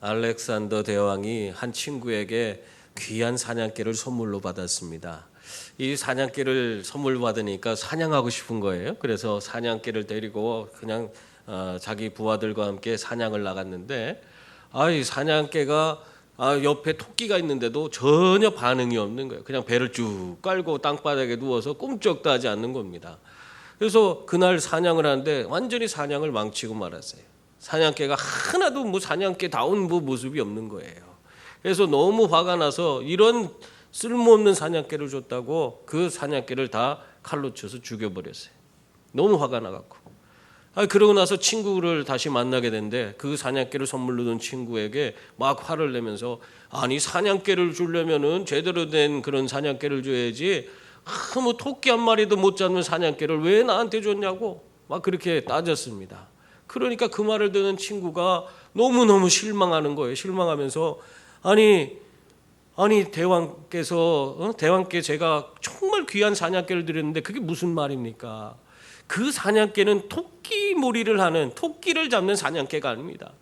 알렉산더 대왕이 한 친구에게 귀한 사냥개를 선물로 받았습니다. 이 사냥개를 선물 받으니까 사냥하고 싶은 거예요. 그래서 사냥개를 데리고 그냥 자기 부하들과 함께 사냥을 나갔는데 이 사냥개가 옆에 토끼가 있는데도 전혀 반응이 없는 거예요. 그냥 배를 쭉 깔고 땅바닥에 누워서 꿈쩍도 하지 않는 겁니다. 그래서 그날 사냥을 하는데 완전히 사냥을 망치고 말았어요. 사냥개가 하나도 사냥개다운 모습이 없는 거예요. 그래서 너무 화가 나서 이런 쓸모없는 사냥개를 줬다고 그 사냥개를 다 칼로 쳐서 죽여버렸어요. 너무 화가 나갖고. 그러고 나서 친구를 다시 만나게 됐는데 그 사냥개를 선물로 준 친구에게 막 화를 내면서 아니 사냥개를 주려면은 제대로 된 그런 사냥개를 줘야지 토끼 한 마리도 못 잡는 사냥개를 왜 나한테 줬냐고 막 그렇게 따졌습니다. 그러니까 그 말을 듣는 친구가 너무너무 실망하는 거예요. 실망하면서 아니 대왕께 제가 정말 귀한 사냥개를 드렸는데 그게 무슨 말입니까? 그 사냥개는 토끼몰이를 하는 토끼를 잡는 사냥개가 아닙니다.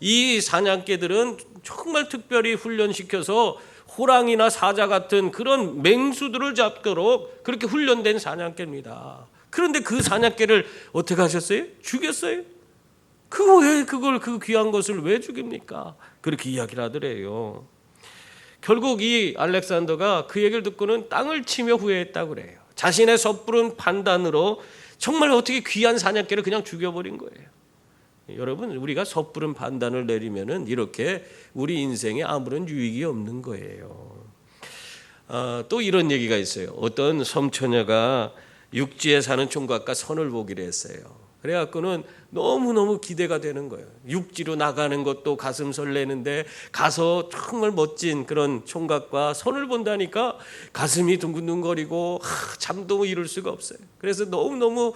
이 사냥개들은 정말 특별히 훈련시켜서 호랑이나 사자 같은 그런 맹수들을 잡도록 그렇게 훈련된 사냥개입니다. 그런데 그 사냥개를 어떻게 하셨어요? 죽였어요? 그 귀한 것을 왜 죽입니까? 그렇게 이야기를 하더래요. 결국 이 알렉산더가 그 얘기를 듣고는 땅을 치며 후회했다고 그래요. 자신의 섣부른 판단으로 정말 어떻게 귀한 사냥개를 그냥 죽여버린 거예요. 여러분, 우리가 섣부른 판단을 내리면은 이렇게 우리 인생에 아무런 유익이 없는 거예요. 또 이런 얘기가 있어요. 어떤 섬처녀가 육지에 사는 총각과 선을 보기로 했어요. 그래갖고는 너무너무 기대가 되는 거예요. 육지로 나가는 것도 가슴 설레는데 가서 정말 멋진 그런 총각과 선을 본다니까 가슴이 둥근둥거리고 잠도 이룰 수가 없어요. 그래서 너무너무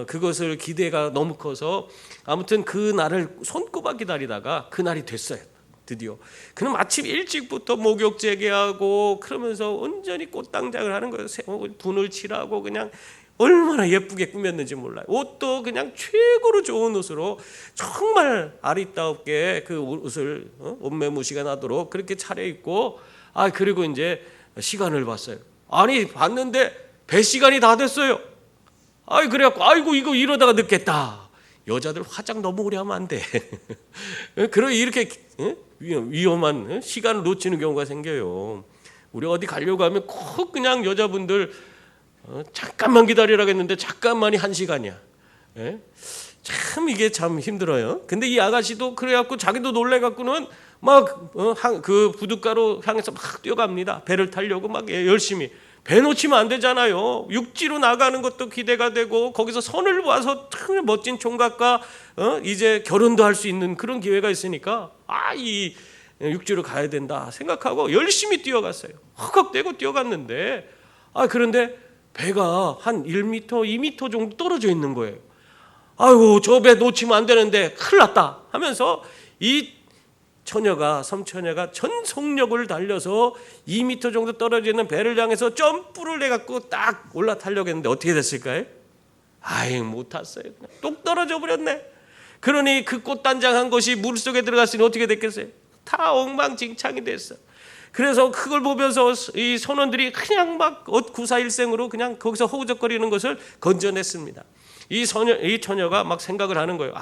그것을 기대가 너무 커서 아무튼 그 날을 손꼽아 기다리다가 그날이 됐어요. 드디어. 그는 아침 일찍부터 목욕 재개하고 그러면서 온전히 꽃당장을 하는 거예요. 분을 칠하고 그냥 얼마나 예쁘게 꾸몄는지 몰라요. 옷도 그냥 최고로 좋은 옷으로 정말 아리따웁게 그 옷을 옷매무시가 나도록 그렇게 차려입고 그리고 이제 시간을 봤어요. 봤는데 배 시간이 다 됐어요. 그래갖고 아이고 이거 이러다가 늦겠다. 여자들 화장 너무 오래 하면 안 돼. 그러고 이렇게 위험한 시간을 놓치는 경우가 생겨요. 우리 어디 가려고 하면 꼭 그냥 여자분들 잠깐만 기다리라고 했는데 잠깐만이 1시간이야. 참 이게 참 힘들어요. 근데 이 아가씨도 그래갖고 자기도 놀래갖고는 막 그 부둣가로 향해서 막 뛰어갑니다. 배를 타려고 막 열심히. 배 놓치면 안 되잖아요. 육지로 나가는 것도 기대가 되고 거기서 선을 봐서 참 멋진 총각과 이제 결혼도 할 수 있는 그런 기회가 있으니까 이 육지로 가야 된다 생각하고 열심히 뛰어갔어요. 헉헉대고 뛰어갔는데 그런데 배가 한 1m, 2m 정도 떨어져 있는 거예요. 아이고 저 배 놓치면 안 되는데 큰일 났다 하면서 이 섬처녀가 전 속력을 달려서 2m 정도 떨어져 있는 배를 향해서 점프를 해갖고 딱 올라타려고 했는데 어떻게 됐을까요? 못 탔어요. 그냥 뚝 떨어져 버렸네. 그러니 그 꽃단장한 것이 물속에 들어갔으니 어떻게 됐겠어요? 다 엉망진창이 됐어. 그래서 그걸 보면서 이 선원들이 그냥 막 구사일생으로 그냥 거기서 허우적거리는 것을 건져냈습니다. 이 처녀가 막 생각을 하는 거예요.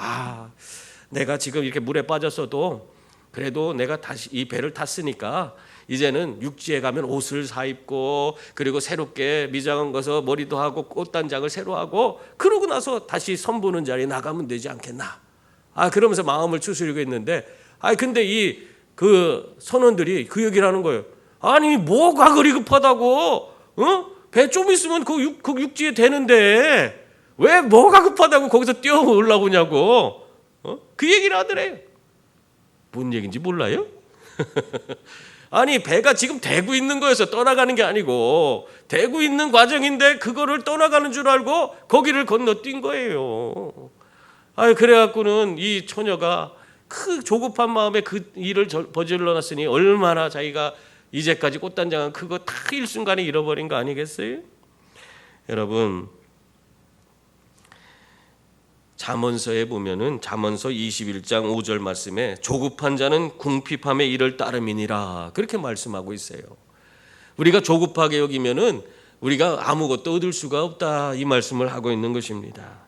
내가 지금 이렇게 물에 빠졌어도 그래도 내가 다시 이 배를 탔으니까 이제는 육지에 가면 옷을 사입고 그리고 새롭게 미장한 것을 머리도 하고 꽃단장을 새로 하고 그러고 나서 다시 선 보는 자리에 나가면 되지 않겠나. 그러면서 마음을 추스리고 있는데 근데 그 선원들이 그 얘기를 하는 거예요. 뭐가 그리 급하다고? 배 좀 있으면 그 육지에 되는데 왜 뭐가 급하다고 거기서 뛰어 올라오냐고. 그 얘기를 하더래요. 뭔 얘기인지 몰라요? 배가 지금 대구 있는 거여서 떠나가는 게 아니고 대구 있는 과정인데 그거를 떠나가는 줄 알고 거기를 건너뛴 거예요. 그래갖고는 이 처녀가 그 조급한 마음에 그 일을 저질러 놨으니 얼마나 자기가 이제까지 꽃단장한 그거 다 일순간에 잃어버린 거 아니겠어요? 여러분, 잠언서에 보면은 잠언서 21장 5절 말씀에 조급한 자는 궁핍함의 일을 따름이니라 그렇게 말씀하고 있어요. 우리가 조급하게 여기면은 우리가 아무것도 얻을 수가 없다 이 말씀을 하고 있는 것입니다.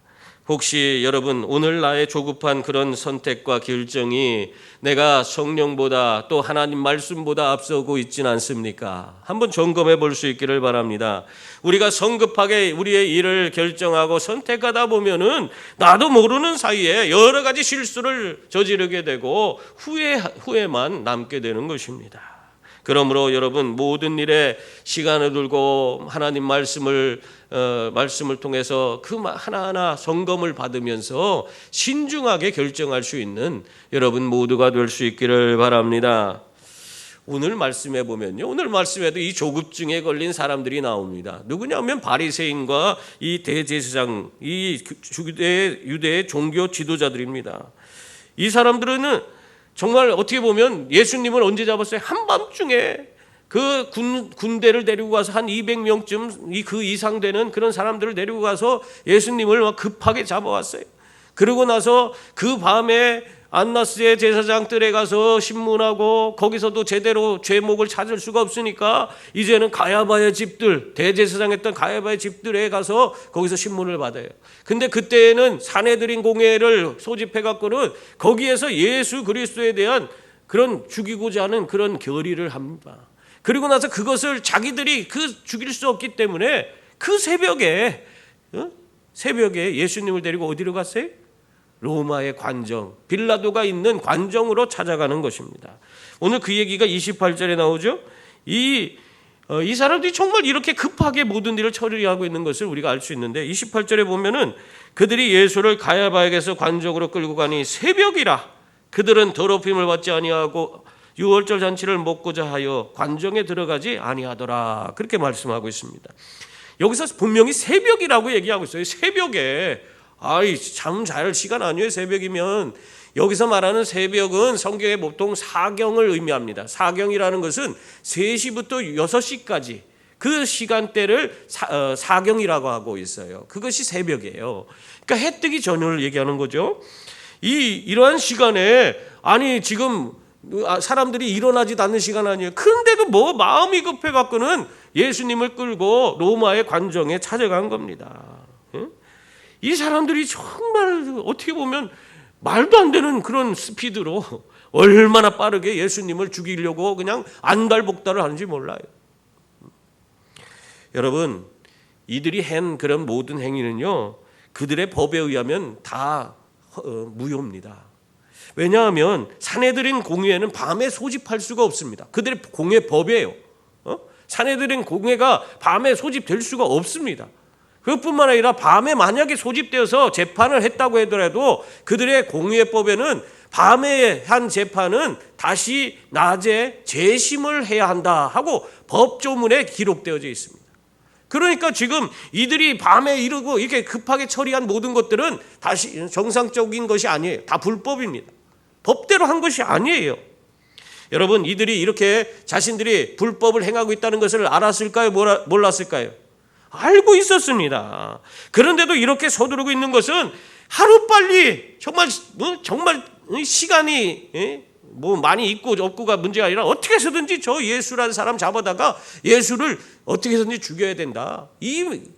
혹시 여러분 오늘 나의 조급한 그런 선택과 결정이 내가 성령보다 또 하나님 말씀보다 앞서고 있지는 않습니까? 한번 점검해 볼 수 있기를 바랍니다. 우리가 성급하게 우리의 일을 결정하고 선택하다 보면은 나도 모르는 사이에 여러 가지 실수를 저지르게 되고 후회만 남게 되는 것입니다. 그러므로 여러분 모든 일에 시간을 두고 하나님 말씀을 통해서 그 하나하나 점검을 받으면서 신중하게 결정할 수 있는 여러분 모두가 될 수 있기를 바랍니다. 오늘 말씀에 보면요, 오늘 말씀에도 이 조급증에 걸린 사람들이 나옵니다. 누구냐면 바리새인과 이 대제사장, 이 유대의 종교 지도자들입니다. 이 사람들은 정말 어떻게 보면 예수님을 언제 잡았어요? 한밤중에 그 군대를 데리고 가서 한 200명쯤 그 이상 되는 그런 사람들을 데리고 가서 예수님을 막 급하게 잡아왔어요. 그러고 나서 그 밤에 안나스의 제사장 뜰에 가서 신문하고 거기서도 제대로 죄목을 찾을 수가 없으니까 이제는 가야바의 집들, 대제사장했던 가야바의 집들에 가서 거기서 신문을 받아요. 근데 그때에는 산헤드린 공회를 소집해 갖고는 거기에서 예수 그리스도에 대한 그런 죽이고자 하는 그런 결의를 합니다. 그리고 나서 그것을 자기들이 죽일 수 없기 때문에 그 새벽에 예수님을 데리고 어디로 갔어요? 로마의 관정, 빌라도가 있는 관정으로 찾아가는 것입니다. 오늘 그 얘기가 28절에 나오죠. 이 사람들이 정말 이렇게 급하게 모든 일을 처리하고 있는 것을 우리가 알 수 있는데 28절에 보면은 그들이 예수를 가야바에게서 관정으로 끌고 가니 새벽이라 그들은 더럽힘을 받지 아니하고 유월절 잔치를 먹고자 하여 관정에 들어가지 아니하더라 그렇게 말씀하고 있습니다. 여기서 분명히 새벽이라고 얘기하고 있어요. 새벽에 잠 잘 시간 아니에요. 새벽이면 여기서 말하는 새벽은 성경에 보통 사경을 의미합니다. 사경이라는 것은 3시부터 6시까지 그 시간대를 사경이라고 하고 있어요. 그것이 새벽이에요. 그러니까 해 뜨기 전을 얘기하는 거죠. 이러한 시간에 지금 사람들이 일어나지도 않는 시간 아니에요. 그런데도 마음이 급해 갖고는 예수님을 끌고 로마의 관정에 찾아간 겁니다. 이 사람들이 정말 어떻게 보면 말도 안 되는 그런 스피드로 얼마나 빠르게 예수님을 죽이려고 그냥 안달복달을 하는지 몰라요. 여러분, 이들이 한 그런 모든 행위는요, 그들의 법에 의하면 다 무효입니다. 왜냐하면 산헤드린 공회는 밤에 소집할 수가 없습니다. 그들의 공회 법이에요. 산헤드린 공회가 밤에 소집될 수가 없습니다. 그것뿐만 아니라 밤에 만약에 소집되어서 재판을 했다고 하더라도 그들의 공회법에는 밤에 한 재판은 다시 낮에 재심을 해야 한다 하고 법조문에 기록되어져 있습니다. 그러니까 지금 이들이 밤에 이르고 이렇게 급하게 처리한 모든 것들은 다시 정상적인 것이 아니에요. 다 불법입니다. 법대로 한 것이 아니에요. 여러분, 이들이 이렇게 자신들이 불법을 행하고 있다는 것을 알았을까요? 몰랐을까요? 알고 있었습니다. 그런데도 이렇게 서두르고 있는 것은 하루빨리 정말 시간이 많이 있고 없고가 문제가 아니라 어떻게 해서든지 저 예수라는 사람 잡아다가 예수를 어떻게 해서든지 죽여야 된다.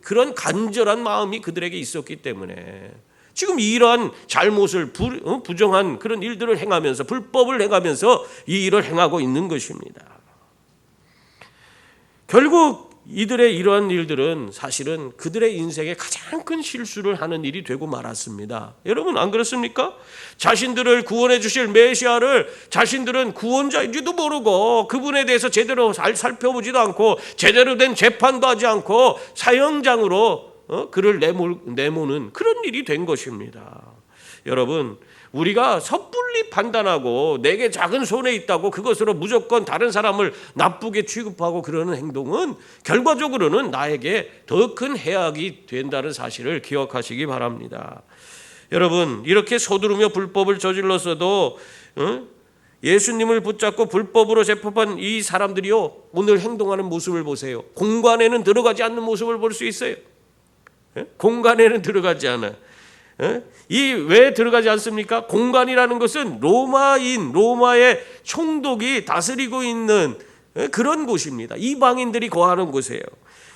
그런 간절한 마음이 그들에게 있었기 때문에 지금 이러한 잘못을 부정한 그런 일들을 행하면서 불법을 행하면서 이 일을 행하고 있는 것입니다. 결국 이들의 이러한 일들은 사실은 그들의 인생에 가장 큰 실수를 하는 일이 되고 말았습니다. 여러분 안 그렇습니까? 자신들을 구원해 주실 메시아를 자신들은 구원자인지도 모르고 그분에 대해서 제대로 살펴보지도 않고 제대로 된 재판도 하지 않고 사형장으로 그를 내모는 그런 일이 된 것입니다. 여러분, 우리가 섣불리 판단하고 내게 작은 손해 있다고 그것으로 무조건 다른 사람을 나쁘게 취급하고 그러는 행동은 결과적으로는 나에게 더 큰 해악이 된다는 사실을 기억하시기 바랍니다. 여러분, 이렇게 서두르며 불법을 저질렀어도 예수님을 붙잡고 불법으로 재판한 이 사람들이요, 오늘 행동하는 모습을 보세요. 공간에는 들어가지 않는 모습을 볼 수 있어요. 공간에는 들어가지 않아요. 이 왜 들어가지 않습니까? 공간이라는 것은 로마의 총독이 다스리고 있는 그런 곳입니다. 이방인들이 거하는 곳이에요.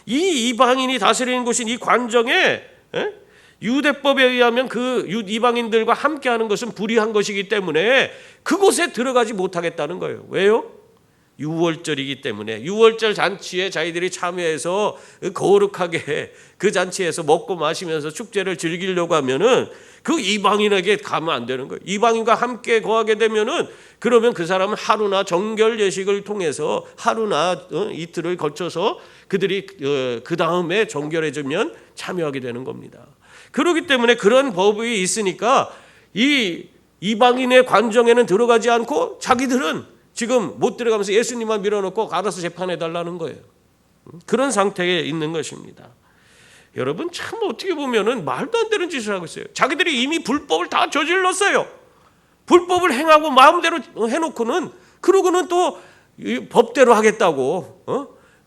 이 이방인이 다스리는 곳인 이 관정에 유대법에 의하면 그 이방인들과 함께하는 것은 불의한 것이기 때문에 그곳에 들어가지 못하겠다는 거예요. 왜요? 유월절이기 때문에 유월절 잔치에 자기들이 참여해서 거룩하게 그 잔치에서 먹고 마시면서 축제를 즐기려고 하면은 그 이방인에게 가면 안 되는 거예요. 이방인과 함께 거하게 되면은 그러면 그 사람은 하루나 정결 예식을 통해서 하루나 이틀을 거쳐서 그들이 그 다음에 정결해지면 참여하게 되는 겁니다. 그렇기 때문에 그런 법이 있으니까 이 이방인의 관정에는 들어가지 않고 자기들은 지금 못 들어가면서 예수님만 밀어놓고 알아서 재판해달라는 거예요. 그런 상태에 있는 것입니다. 여러분 참 어떻게 보면은 말도 안 되는 짓을 하고 있어요. 자기들이 이미 불법을 다 저질렀어요. 불법을 행하고 마음대로 해놓고는 그러고는 또 법대로 하겠다고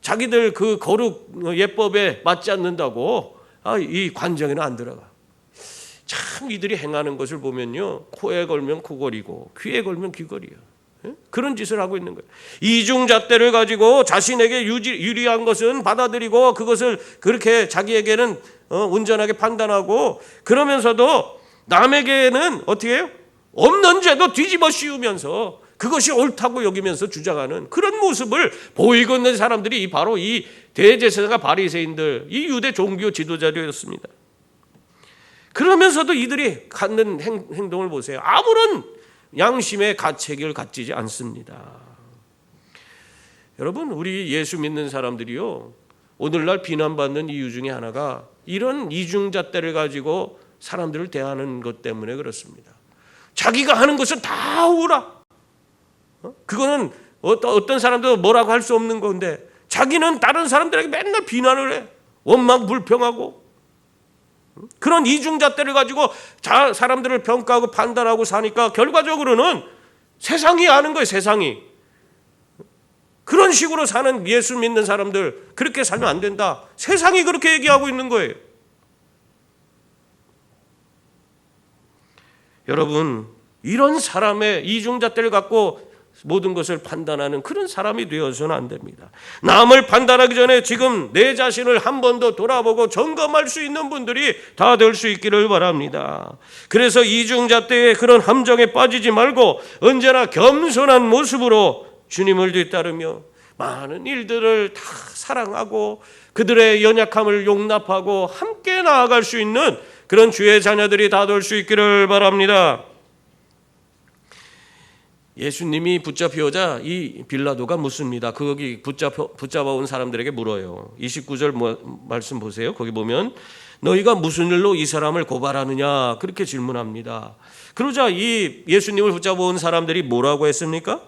자기들 그 거룩 예법에 맞지 않는다고 이 관정에는 안 들어가. 참 이들이 행하는 것을 보면요, 코에 걸면 코걸이고 귀에 걸면 귀걸이야. 그런 짓을 하고 있는 거예요. 이중잣대를 가지고 자신에게 유리한 것은 받아들이고 그것을 그렇게 자기에게는 온전하게 판단하고, 그러면서도 남에게는 어떻게 해요? 없는 죄도 뒤집어 씌우면서 그것이 옳다고 여기면서 주장하는 그런 모습을 보이고 있는 사람들이 바로 이 대제사장과 바리새인들, 이 유대 종교 지도자들이었습니다. 그러면서도 이들이 갖는 행동을 보세요. 아무런 양심의 가책을 갖지 않습니다. 여러분, 우리 예수 믿는 사람들이요, 오늘날 비난받는 이유 중에 하나가 이런 이중잣대를 가지고 사람들을 대하는 것 때문에 그렇습니다. 자기가 하는 것은 다 옳아. 그거는 어떤 사람도 뭐라고 할 수 없는 건데 자기는 다른 사람들에게 맨날 비난을 해. 원망불평하고 그런 이중잣대를 가지고 사람들을 평가하고 판단하고 사니까 결과적으로는 세상이 아는 거예요. 세상이. 그런 식으로 사는 예수 믿는 사람들, 그렇게 살면 안 된다. 세상이 그렇게 얘기하고 있는 거예요. 여러분, 이런 사람의 이중잣대를 갖고 모든 것을 판단하는 그런 사람이 되어서는 안 됩니다. 남을 판단하기 전에 지금 내 자신을 한 번 더 돌아보고 점검할 수 있는 분들이 다 될 수 있기를 바랍니다. 그래서 이중잣대의 그런 함정에 빠지지 말고 언제나 겸손한 모습으로 주님을 뒤따르며 많은 일들을 다 사랑하고 그들의 연약함을 용납하고 함께 나아갈 수 있는 그런 주의 자녀들이 다 될 수 있기를 바랍니다. 예수님이 붙잡혀오자 이 빌라도가 묻습니다. 거기 붙잡아온 사람들에게 물어요. 29절 말씀 보세요. 거기 보면 너희가 무슨 일로 이 사람을 고발하느냐 그렇게 질문합니다. 그러자 이 예수님을 붙잡아온 사람들이 뭐라고 했습니까?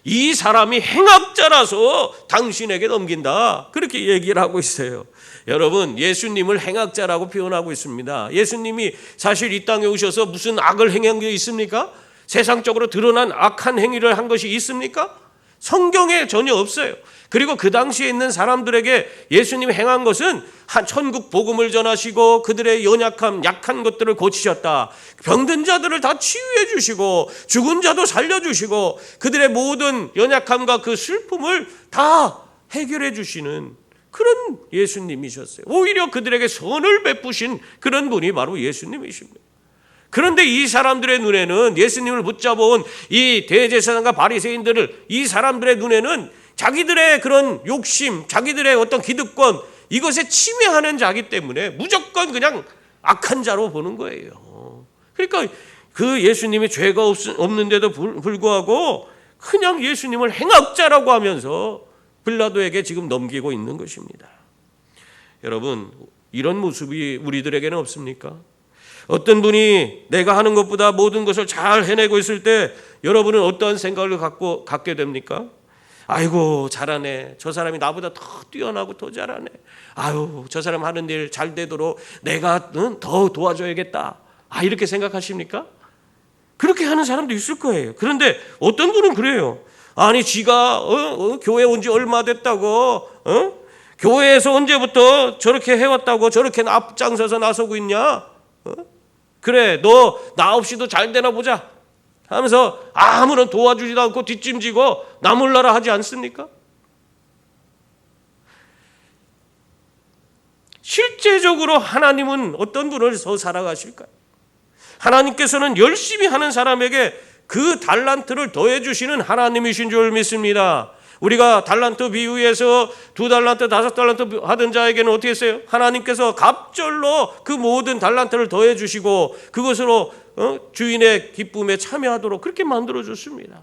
이 사람이 행악자라서 당신에게 넘긴다, 그렇게 얘기를 하고 있어요. 여러분, 예수님을 행악자라고 표현하고 있습니다. 예수님이 사실 이 땅에 오셔서 무슨 악을 행한 게 있습니까? 세상적으로 드러난 악한 행위를 한 것이 있습니까? 성경에 전혀 없어요. 그리고 그 당시에 있는 사람들에게 예수님이 행한 것은 한 천국 복음을 전하시고 그들의 연약함, 약한 것들을 고치셨다. 병든 자들을 다 치유해 주시고 죽은 자도 살려주시고 그들의 모든 연약함과 그 슬픔을 다 해결해 주시는 그런 예수님이셨어요. 오히려 그들에게 선을 베푸신 그런 분이 바로 예수님이십니다. 그런데 이 사람들의 눈에는, 예수님을 붙잡아온 이 대제사장과 바리새인들을, 이 사람들의 눈에는 자기들의 그런 욕심, 자기들의 어떤 기득권, 이것에 침해하는 자기 때문에 무조건 그냥 악한 자로 보는 거예요. 그러니까 그 예수님이 죄가 없는데도 불구하고 그냥 예수님을 행악자라고 하면서 빌라도에게 지금 넘기고 있는 것입니다. 여러분, 이런 모습이 우리들에게는 없습니까? 어떤 분이 내가 하는 것보다 모든 것을 잘 해내고 있을 때 여러분은 어떤 생각을 갖게 됩니까? 아이고 잘하네, 저 사람이 나보다 더 뛰어나고 더 잘하네, 아유 저 사람 하는 일 잘 되도록 내가 더 도와줘야겠다, 이렇게 생각하십니까? 그렇게 하는 사람도 있을 거예요. 그런데 어떤 분은 그래요. 아니 지가 교회 온 지 얼마 됐다고 교회에서 언제부터 저렇게 해왔다고 저렇게 앞장서서 나서고 있냐? 그래, 너 나 없이도 잘 되나 보자 하면서 아무런 도와주지도 않고 뒷짐지고 나 몰라라 하지 않습니까? 실제적으로 하나님은 어떤 분을 더 사랑하실까요? 하나님께서는 열심히 하는 사람에게 그 달란트를 더해주시는 하나님이신 줄 믿습니다. 우리가 달란트 비유에서 2달란트, 5달란트 하던 자에게는 어떻게 했어요? 하나님께서 갑절로 그 모든 달란트를 더해주시고 그것으로 주인의 기쁨에 참여하도록 그렇게 만들어줬습니다.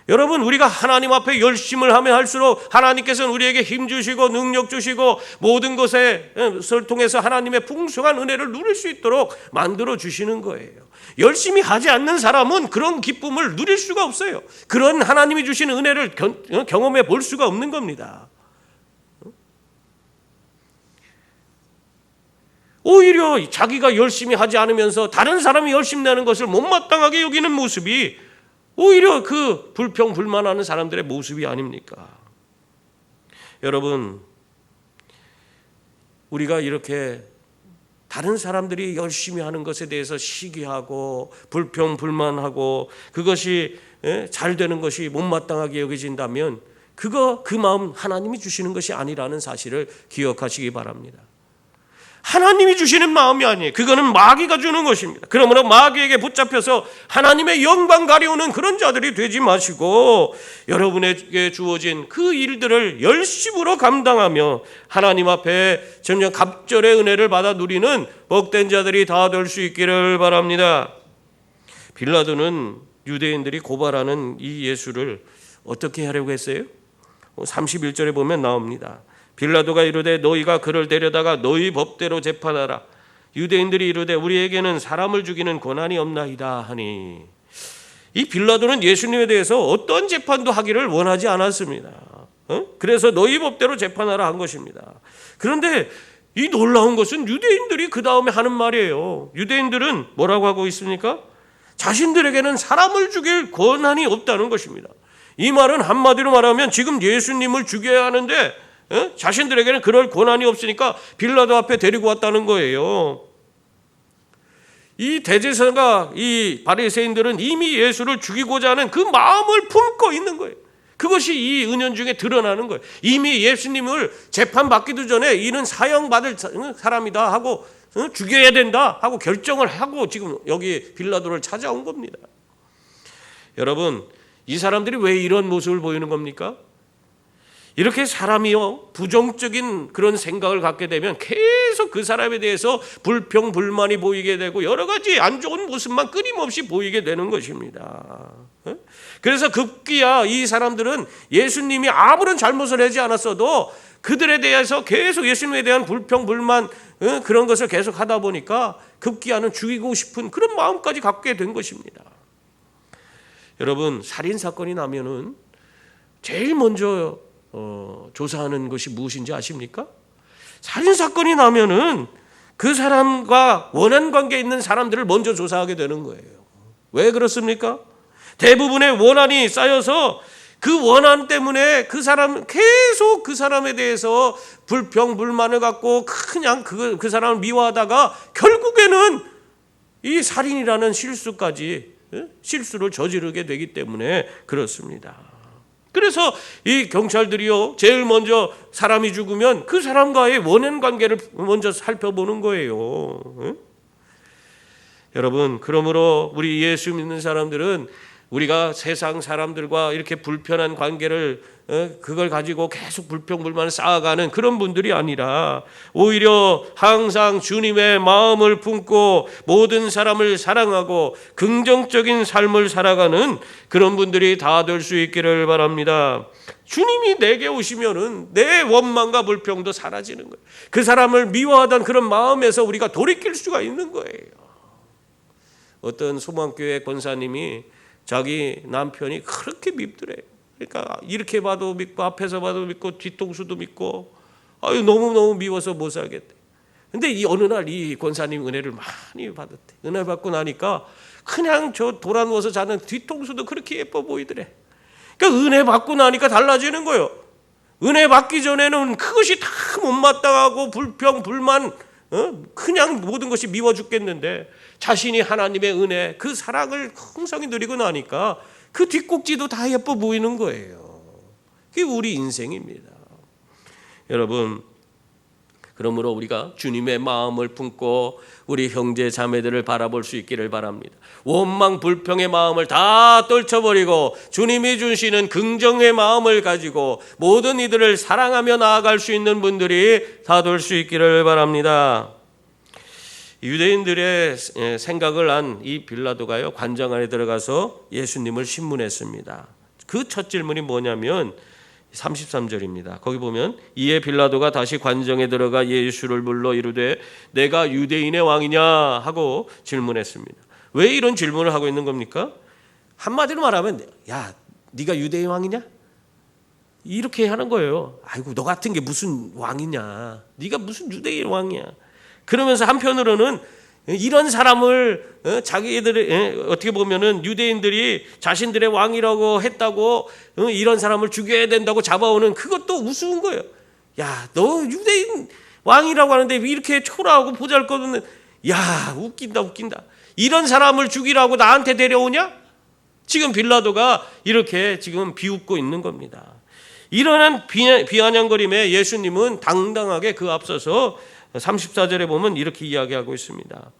여러분, 우리가 하나님 앞에 열심을 하면 할수록 하나님께서는 우리에게 힘 주시고 능력 주시고 모든 것을 통해서 하나님의 풍성한 은혜를 누릴 수 있도록 만들어 주시는 거예요. 열심히 하지 않는 사람은 그런 기쁨을 누릴 수가 없어요. 그런 하나님이 주시는 은혜를 경험해 볼 수가 없는 겁니다. 오히려 자기가 열심히 하지 않으면서 다른 사람이 열심히 내는 것을 못마땅하게 여기는 모습이 오히려 그 불평불만하는 사람들의 모습이 아닙니까? 여러분, 우리가 이렇게 다른 사람들이 열심히 하는 것에 대해서 시기하고 불평불만하고 그것이 잘 되는 것이 못마땅하게 여겨진다면 그 마음 하나님이 주시는 것이 아니라는 사실을 기억하시기 바랍니다. 하나님이 주시는 마음이 아니에요. 그거는 마귀가 주는 것입니다. 그러므로 마귀에게 붙잡혀서 하나님의 영광 가려우는 그런 자들이 되지 마시고 여러분에게 주어진 그 일들을 열심으로 감당하며 하나님 앞에 전혀 갑절의 은혜를 받아 누리는 복된 자들이 다 될 수 있기를 바랍니다. 빌라도는 유대인들이 고발하는 이 예수를 어떻게 하려고 했어요? 31절에 보면 나옵니다. 빌라도가 이르되 너희가 그를 데려다가 너희 법대로 재판하라. 유대인들이 이르되 우리에게는 사람을 죽이는 권한이 없나이다 하니, 이 빌라도는 예수님에 대해서 어떤 재판도 하기를 원하지 않았습니다. 그래서 너희 법대로 재판하라 한 것입니다. 그런데 이 놀라운 것은 유대인들이 그 다음에 하는 말이에요. 유대인들은 뭐라고 하고 있습니까? 자신들에게는 사람을 죽일 권한이 없다는 것입니다. 이 말은 한마디로 말하면 지금 예수님을 죽여야 하는데 자신들에게는 그럴 권한이 없으니까 빌라도 앞에 데리고 왔다는 거예요. 이 대제사가 이 바리새인들은 이미 예수를 죽이고자 하는 그 마음을 품고 있는 거예요. 그것이 이 은연중에 드러나는 거예요. 이미 예수님을 재판받기도 전에 이는 사형받을 사람이다 하고 죽여야 된다 하고 결정을 하고 지금 여기 빌라도를 찾아온 겁니다. 여러분, 이 사람들이 왜 이런 모습을 보이는 겁니까? 이렇게 사람이요 부정적인 그런 생각을 갖게 되면 계속 그 사람에 대해서 불평불만이 보이게 되고 여러 가지 안 좋은 모습만 끊임없이 보이게 되는 것입니다. 그래서 급기야 이 사람들은 예수님이 아무런 잘못을 하지 않았어도 그들에 대해서 계속 예수님에 대한 불평불만 그런 것을 계속 하다 보니까 급기야는 죽이고 싶은 그런 마음까지 갖게 된 것입니다. 여러분, 살인사건이 나면은 제일 먼저 조사하는 것이 무엇인지 아십니까? 살인사건이 나면은 그 사람과 원한 관계에 있는 사람들을 먼저 조사하게 되는 거예요. 왜 그렇습니까? 대부분의 원한이 쌓여서 그 원한 때문에 그 사람 계속 그 사람에 대해서 불평불만을 갖고 그냥 그 사람을 미워하다가 결국에는 이 살인이라는 실수를 저지르게 되기 때문에 그렇습니다. 그래서 이 경찰들이요 제일 먼저 사람이 죽으면 그 사람과의 원한 관계를 먼저 살펴보는 거예요. 여러분, 그러므로 우리 예수 믿는 사람들은 우리가 세상 사람들과 이렇게 불편한 관계를 그걸 가지고 계속 불평불만을 쌓아가는 그런 분들이 아니라 오히려 항상 주님의 마음을 품고 모든 사람을 사랑하고 긍정적인 삶을 살아가는 그런 분들이 다 될 수 있기를 바랍니다. 주님이 내게 오시면은 내 원망과 불평도 사라지는 거예요. 그 사람을 미워하던 그런 마음에서 우리가 돌이킬 수가 있는 거예요. 어떤 소망교회 권사님이 자기 남편이 그렇게 밉더래요. 그러니까 이렇게 봐도 믿고 앞에서 봐도 믿고 뒤통수도 믿고 너무너무 미워서 못 살겠대. 근데 이 어느 날 이 권사님 은혜를 많이 받았대. 은혜 받고 나니까 그냥 저 돌아누워서 자는 뒤통수도 그렇게 예뻐 보이더래. 그러니까 은혜 받고 나니까 달라지는 거예요. 은혜 받기 전에는 그것이 다 못마땅하고 불평, 불만 그냥 모든 것이 미워 죽겠는데 자신이 하나님의 은혜, 그 사랑을 풍성히 누리고 나니까 그 뒷꼭지도 다 예뻐 보이는 거예요. 그게 우리 인생입니다. 여러분, 그러므로 우리가 주님의 마음을 품고 우리 형제 자매들을 바라볼 수 있기를 바랍니다. 원망 불평의 마음을 다 떨쳐버리고 주님이 주시는 긍정의 마음을 가지고 모든 이들을 사랑하며 나아갈 수 있는 분들이 다 될 수 있기를 바랍니다. 유대인들의 생각을 안 이 빌라도가요, 관장 안에 들어가서 예수님을 신문했습니다. 그 첫 질문이 뭐냐면 33절입니다. 거기 보면 이에 빌라도가 다시 관정에 들어가 예수를 불러 이르되 내가 유대인의 왕이냐 하고 질문했습니다. 왜 이런 질문을 하고 있는 겁니까? 한마디로 말하면 야, 네가 유대인 왕이냐? 이렇게 하는 거예요. 아이고, 너 같은 게 무슨 왕이냐? 네가 무슨 유대인 왕이야? 그러면서 한편으로는 이런 사람을 자기들의 어떻게 보면은 유대인들이 자신들의 왕이라고 했다고 이런 사람을 죽여야 된다고 잡아오는 그것도 우스운 거예요. 야, 너 유대인 왕이라고 하는데 이렇게 초라하고 보잘것없는, 야, 웃긴다. 이런 사람을 죽이라고 나한테 데려오냐? 지금 빌라도가 이렇게 지금 비웃고 있는 겁니다. 이러한 비아냥거림에 예수님은 당당하게 그 앞서서 34절에 보면 이렇게 이야기하고 있습니다.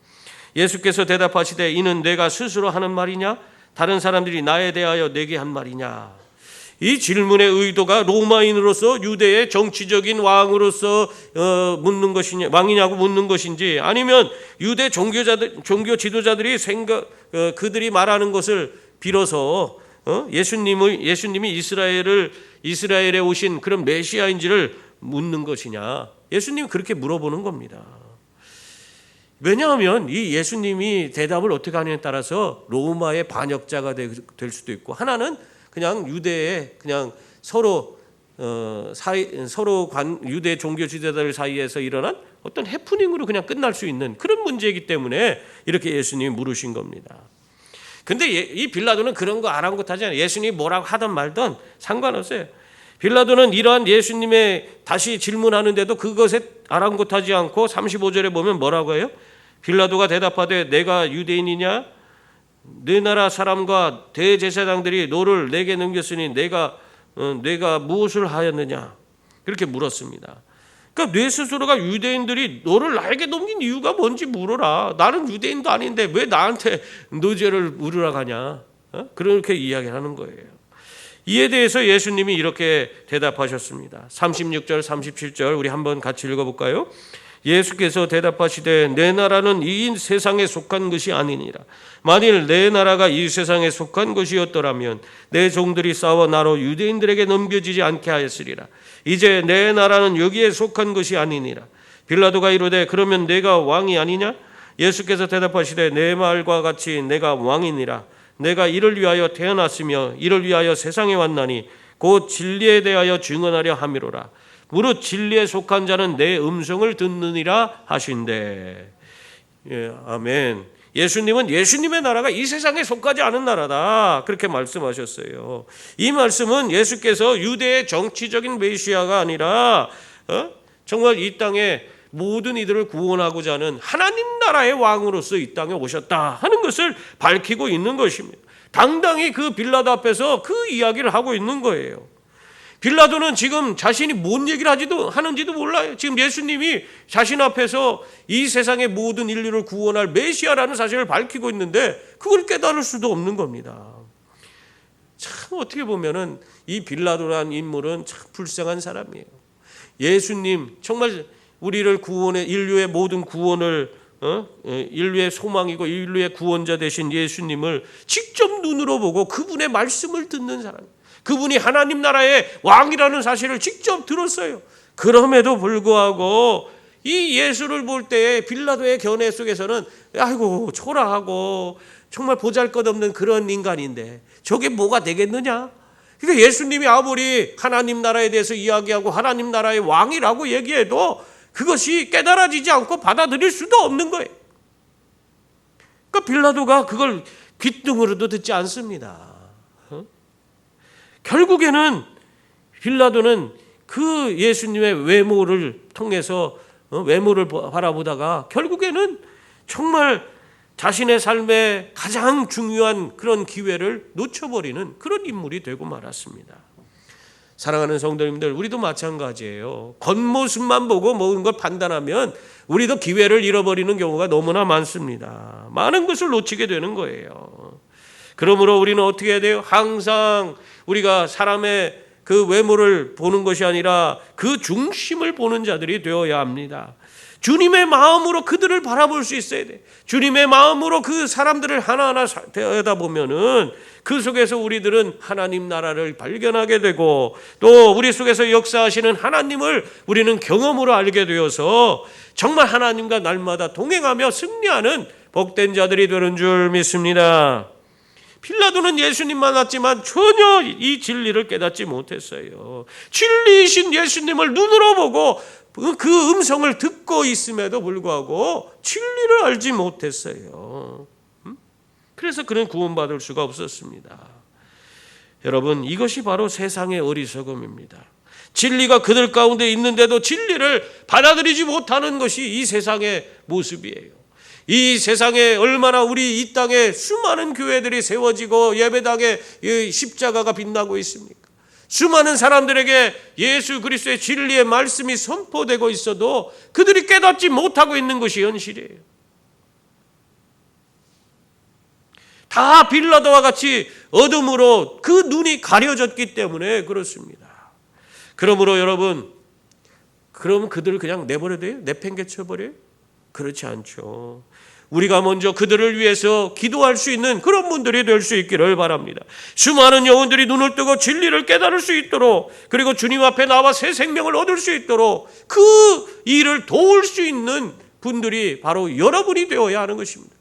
예수께서 대답하시되 이는 내가 스스로 하는 말이냐? 다른 사람들이 나에 대하여 내게 한 말이냐? 이 질문의 의도가 로마인으로서 유대의 정치적인 왕으로서 묻는 것이냐, 왕이냐고 묻는 것인지, 아니면 유대 종교 지도자들이 그들이 말하는 것을 빌어서 예수님이 이스라엘에 오신 그런 메시아인지를 묻는 것이냐? 예수님이 그렇게 물어보는 겁니다. 왜냐하면 이 예수님이 대답을 어떻게 하느냐에 따라서 로마의 반역자가 될 수도 있고, 하나는 그냥 유대의 그냥 서로 유대 종교 지도자들 사이에서 일어난 어떤 해프닝으로 그냥 끝날 수 있는 그런 문제이기 때문에 이렇게 예수님이 물으신 겁니다. 근데 이 빌라도는 그런 거 아랑곳하지 않아요. 예수님이 뭐라고 하든 말든 상관없어요. 빌라도는 이러한 예수님의 다시 질문하는데도 그것에 아랑곳하지 않고 35절에 보면 뭐라고 해요? 빌라도가 대답하되 내가 유대인이냐? 네 나라 사람과 대제사장들이 너를 내게 넘겼으니 내가 무엇을 하였느냐? 그렇게 물었습니다. 그러니까 내 스스로가 유대인들이 너를 나에게 넘긴 이유가 뭔지 물어라. 나는 유대인도 아닌데 왜 나한테 너 죄를 물으러 가냐? 그렇게 이야기를 하는 거예요. 이에 대해서 예수님이 이렇게 대답하셨습니다. 36절 37절 우리 한번 같이 읽어볼까요? 예수께서 대답하시되 내 나라는 이 세상에 속한 것이 아니니라. 만일 내 나라가 이 세상에 속한 것이었더라면 내 종들이 싸워 나로 유대인들에게 넘겨지지 않게 하였으리라. 이제 내 나라는 여기에 속한 것이 아니니라. 빌라도가 이르되 그러면 내가 왕이 아니냐? 예수께서 대답하시되 내 말과 같이 내가 왕이니라. 내가 이를 위하여 태어났으며 이를 위하여 세상에 왔나니 곧 진리에 대하여 증언하려 함이로라. 무릇 진리에 속한 자는 내 음성을 듣느니라 하신대. 예, 아멘. 예수님은 예수님의 나라가 이 세상에 속하지 않은 나라다, 그렇게 말씀하셨어요. 이 말씀은 예수께서 유대의 정치적인 메시아가 아니라 정말 이 땅에 모든 이들을 구원하고자 하는 하나님 나라의 왕으로서 이 땅에 오셨다 하는 것을 밝히고 있는 것입니다. 당당히 그 빌라도 앞에서 그 이야기를 하고 있는 거예요. 빌라도는 지금 자신이 뭔 얘기를 하는지도 몰라요. 지금 예수님이 자신 앞에서 이 세상의 모든 인류를 구원할 메시아라는 사실을 밝히고 있는데 그걸 깨달을 수도 없는 겁니다. 참 어떻게 보면은 이 빌라도라는 인물은 참 불쌍한 사람이에요. 예수님 정말 우리를 구원해 인류의 모든 구원을 인류의 소망이고 인류의 구원자 되신 예수님을 직접 눈으로 보고 그분의 말씀을 듣는 사람, 그분이 하나님 나라의 왕이라는 사실을 직접 들었어요. 그럼에도 불구하고 이 예수를 볼 때 빌라도의 견해 속에서는 아이고 초라하고 정말 보잘것없는 그런 인간인데 저게 뭐가 되겠느냐? 그러니까 예수님이 아무리 하나님 나라에 대해서 이야기하고 하나님 나라의 왕이라고 얘기해도 그것이 깨달아지지 않고 받아들일 수도 없는 거예요. 그러니까 빌라도가 그걸 귓등으로도 듣지 않습니다. 결국에는 빌라도는 그 예수님의 외모를 통해서 외모를 바라보다가 결국에는 정말 자신의 삶에 가장 중요한 그런 기회를 놓쳐버리는 그런 인물이 되고 말았습니다. 사랑하는 성도님들, 우리도 마찬가지예요. 겉모습만 보고 모든 걸 판단하면 우리도 기회를 잃어버리는 경우가 너무나 많습니다. 많은 것을 놓치게 되는 거예요. 그러므로 우리는 어떻게 해야 돼요? 항상 우리가 사람의 그 외모를 보는 것이 아니라 그 중심을 보는 자들이 되어야 합니다. 주님의 마음으로 그들을 바라볼 수 있어야 돼. 주님의 마음으로 그 사람들을 하나하나 들여다보면은 그 속에서 우리들은 하나님 나라를 발견하게 되고 또 우리 속에서 역사하시는 하나님을 우리는 경험으로 알게 되어서 정말 하나님과 날마다 동행하며 승리하는 복된 자들이 되는 줄 믿습니다. 빌라도는 예수님 만났지만 전혀 이 진리를 깨닫지 못했어요. 진리이신 예수님을 눈으로 보고 그 음성을 듣고 있음에도 불구하고 진리를 알지 못했어요. 그래서 그는 구원받을 수가 없었습니다. 여러분, 이것이 바로 세상의 어리석음입니다. 진리가 그들 가운데 있는데도 진리를 받아들이지 못하는 것이 이 세상의 모습이에요. 이 세상에 얼마나 우리 이 땅에 수많은 교회들이 세워지고 예배당에 십자가가 빛나고 있습니까? 수많은 사람들에게 예수 그리스도의 진리의 말씀이 선포되고 있어도 그들이 깨닫지 못하고 있는 것이 현실이에요. 다 빌라도와 같이 어둠으로 그 눈이 가려졌기 때문에 그렇습니다. 그러므로 여러분, 그럼 그들을 그냥 내버려둬요? 내팽개쳐버려요? 그렇지 않죠. 우리가 먼저 그들을 위해서 기도할 수 있는 그런 분들이 될 수 있기를 바랍니다. 수많은 영혼들이 눈을 뜨고 진리를 깨달을 수 있도록, 그리고 주님 앞에 나와 새 생명을 얻을 수 있도록 그 일을 도울 수 있는 분들이 바로 여러분이 되어야 하는 것입니다.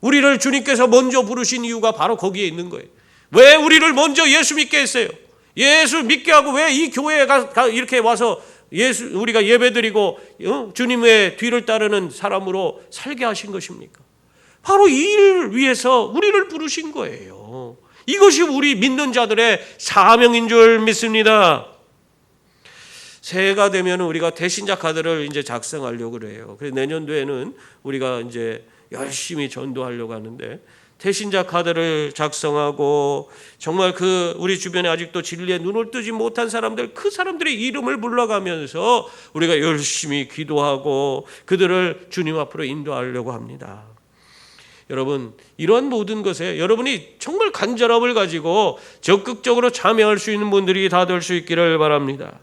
우리를 주님께서 먼저 부르신 이유가 바로 거기에 있는 거예요. 왜 우리를 먼저 예수 믿게 했어요? 예수 믿게 하고 왜 이 교회에 이렇게 와서 우리가 예배드리고 주님의 뒤를 따르는 사람으로 살게 하신 것입니까? 바로 이 일을 위해서 우리를 부르신 거예요. 이것이 우리 믿는 자들의 사명인 줄 믿습니다. 새해가 되면 우리가 대신자 카드를 이제 작성하려고 그래요. 그래서 내년도에는 우리가 이제 열심히 전도하려고 하는데, 대신자 카드를 작성하고 정말 그 우리 주변에 아직도 진리에 눈을 뜨지 못한 사람들, 그 사람들의 이름을 불러가면서 우리가 열심히 기도하고 그들을 주님 앞으로 인도하려고 합니다. 여러분, 이러한 모든 것에 여러분이 정말 간절함을 가지고 적극적으로 참여할 수 있는 분들이 다 될 수 있기를 바랍니다.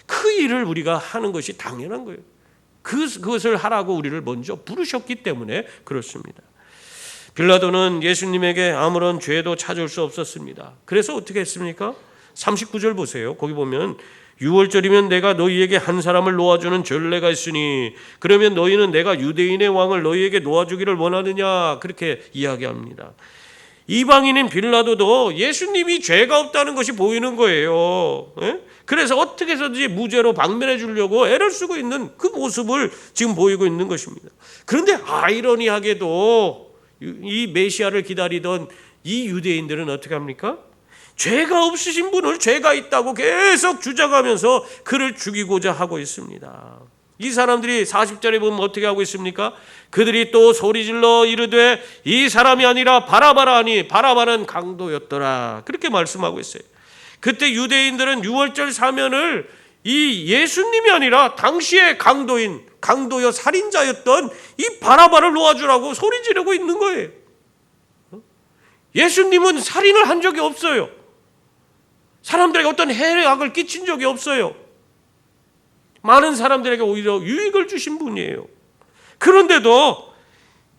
그 일을 우리가 하는 것이 당연한 거예요. 그것을 하라고 우리를 먼저 부르셨기 때문에 그렇습니다. 빌라도는 예수님에게 아무런 죄도 찾을 수 없었습니다. 그래서 어떻게 했습니까? 39절 보세요. 거기 보면 6월절이면 내가 너희에게 한 사람을 놓아주는 전례가 있으니 그러면 너희는 내가 유대인의 왕을 너희에게 놓아주기를 원하느냐, 그렇게 이야기합니다. 이방인인 빌라도도 예수님이 죄가 없다는 것이 보이는 거예요. 그래서 어떻게 해서든지 무죄로 방면해 주려고 애를 쓰고 있는 그 모습을 지금 보이고 있는 것입니다. 그런데 아이러니하게도 이 메시아를 기다리던 이 유대인들은 어떻게 합니까? 죄가 없으신 분을 죄가 있다고 계속 주장하면서 그를 죽이고자 하고 있습니다. 이 사람들이 40절에 보면 어떻게 하고 있습니까? 그들이 또 소리질러 이르되 이 사람이 아니라 바라바라 하니 바라바는 강도였더라, 그렇게 말씀하고 있어요. 그때 유대인들은 6월절 사면을 이 예수님이 아니라 당시의 강도여 살인자였던 이 바라바를 놓아주라고 소리 지르고 있는 거예요. 예수님은 살인을 한 적이 없어요. 사람들에게 어떤 해악을 끼친 적이 없어요. 많은 사람들에게 오히려 유익을 주신 분이에요. 그런데도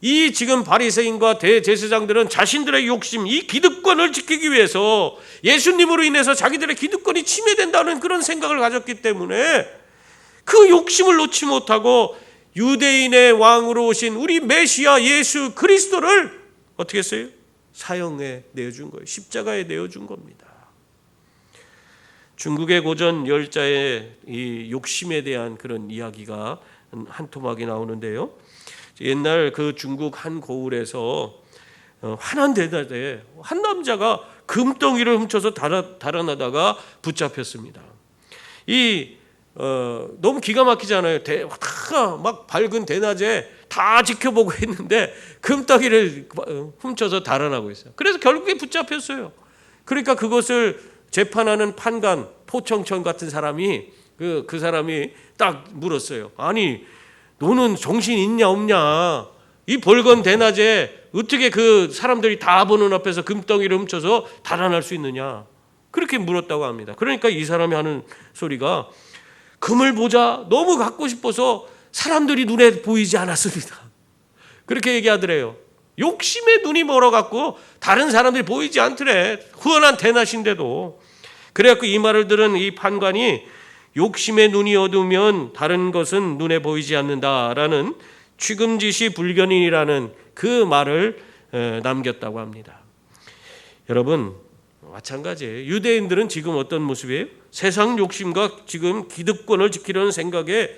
이 지금 바리새인과 대제사장들은 자신들의 욕심, 이 기득권을 지키기 위해서 예수님으로 인해서 자기들의 기득권이 침해된다는 그런 생각을 가졌기 때문에 그 욕심을 놓지 못하고 유대인의 왕으로 오신 우리 메시아 예수 그리스도를 어떻게 했어요? 사형에 내어준 거예요. 십자가에 내어준 겁니다. 중국의 고전 열자에 이 욕심에 대한 그런 이야기가 한 토막이 나오는데요. 옛날 그 중국 한 고을에서 환한 대낮에 한 남자가 금덩이를 훔쳐서 달아나다가 붙잡혔습니다. 이 너무 기가 막히잖아요. 막 밝은 대낮에 다 지켜보고 있는데 금덩이를 훔쳐서 달아나고 있어요. 그래서 결국에 붙잡혔어요. 그러니까 그것을 재판하는 판관, 포청천 같은 사람이 그 사람이 딱 물었어요. 아니, 너는 정신 있냐 없냐? 이 벌건 대낮에 어떻게 그 사람들이 다 보는 앞에서 금덩이를 훔쳐서 달아날 수 있느냐? 그렇게 물었다고 합니다. 그러니까 이 사람이 하는 소리가, 금을 보자 너무 갖고 싶어서 사람들이 눈에 보이지 않았습니다. 그렇게 얘기하더래요. 욕심에 눈이 멀어갖고 다른 사람들이 보이지 않더래. 후원한 대낮인데도. 그래갖고 이 말을 들은 이 판관이 욕심에 눈이 어두우면 다른 것은 눈에 보이지 않는다라는 취금지시 불견인이라는 그 말을 남겼다고 합니다. 여러분, 마찬가지예요. 유대인들은 지금 어떤 모습이에요? 세상 욕심과 지금 기득권을 지키려는 생각에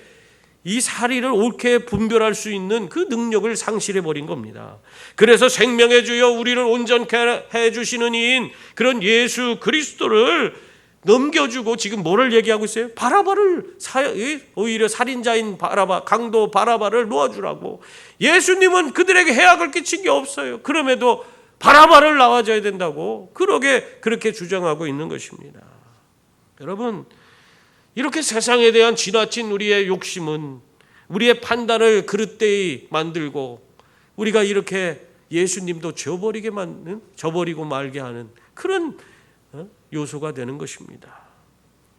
이 사리를 옳게 분별할 수 있는 그 능력을 상실해 버린 겁니다. 그래서 생명의 주여 우리를 온전케 해주시는 이인 그런 예수 그리스도를 넘겨주고 지금 뭐를 얘기하고 있어요? 바라바를 오히려 살인자인 바라바, 강도 바라바를 놓아주라고. 예수님은 그들에게 해악을 끼친 게 없어요. 그럼에도 바라바를 나와줘야 된다고 그렇게 주장하고 있는 것입니다. 여러분, 이렇게 세상에 대한 지나친 우리의 욕심은 우리의 판단을 그릇되이 만들고 우리가 이렇게 예수님도 저버리고 말게 하는 그런 요소가 되는 것입니다.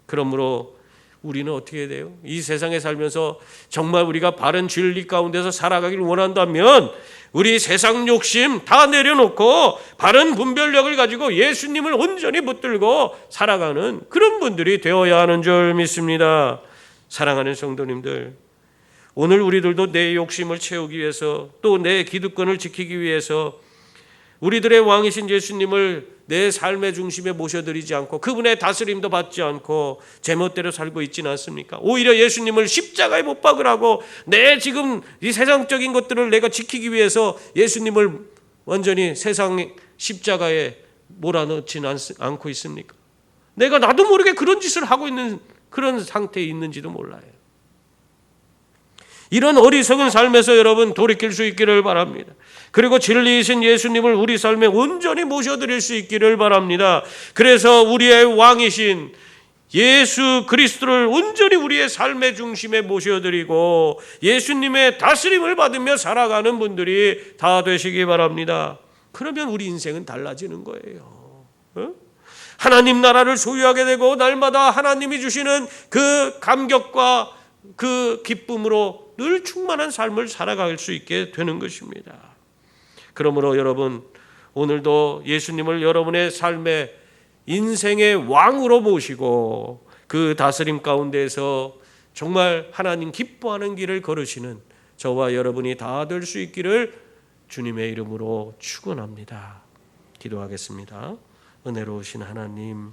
그러므로 우리는 어떻게 해야 돼요? 이 세상에 살면서 정말 우리가 바른 진리 가운데서 살아가기를 원한다면 우리 세상 욕심 다 내려놓고 바른 분별력을 가지고 예수님을 온전히 붙들고 살아가는 그런 분들이 되어야 하는 줄 믿습니다. 사랑하는 성도님들, 오늘 우리들도 내 욕심을 채우기 위해서 또 내 기득권을 지키기 위해서 우리들의 왕이신 예수님을 내 삶의 중심에 모셔드리지 않고 그분의 다스림도 받지 않고 제멋대로 살고 있지는 않습니까? 오히려 예수님을 십자가에 못 박으라고 내 지금 이 세상적인 것들을 내가 지키기 위해서 예수님을 완전히 세상 십자가에 몰아넣지는 않고 있습니까? 내가 나도 모르게 그런 짓을 하고 있는 그런 상태에 있는지도 몰라요. 이런 어리석은 삶에서 여러분 돌이킬 수 있기를 바랍니다. 그리고 진리이신 예수님을 우리 삶에 온전히 모셔드릴 수 있기를 바랍니다. 그래서 우리의 왕이신 예수 그리스도를 온전히 우리의 삶의 중심에 모셔드리고 예수님의 다스림을 받으며 살아가는 분들이 다 되시기 바랍니다. 그러면 우리 인생은 달라지는 거예요. 하나님 나라를 소유하게 되고 날마다 하나님이 주시는 그 감격과 그 기쁨으로 늘 충만한 삶을 살아갈 수 있게 되는 것입니다. 그러므로 여러분, 오늘도 예수님을 여러분의 삶의 인생의 왕으로 모시고 그 다스림 가운데서 정말 하나님 기뻐하는 길을 걸으시는 저와 여러분이 다 될 수 있기를 주님의 이름으로 축원합니다. 기도하겠습니다. 은혜로우신 하나님,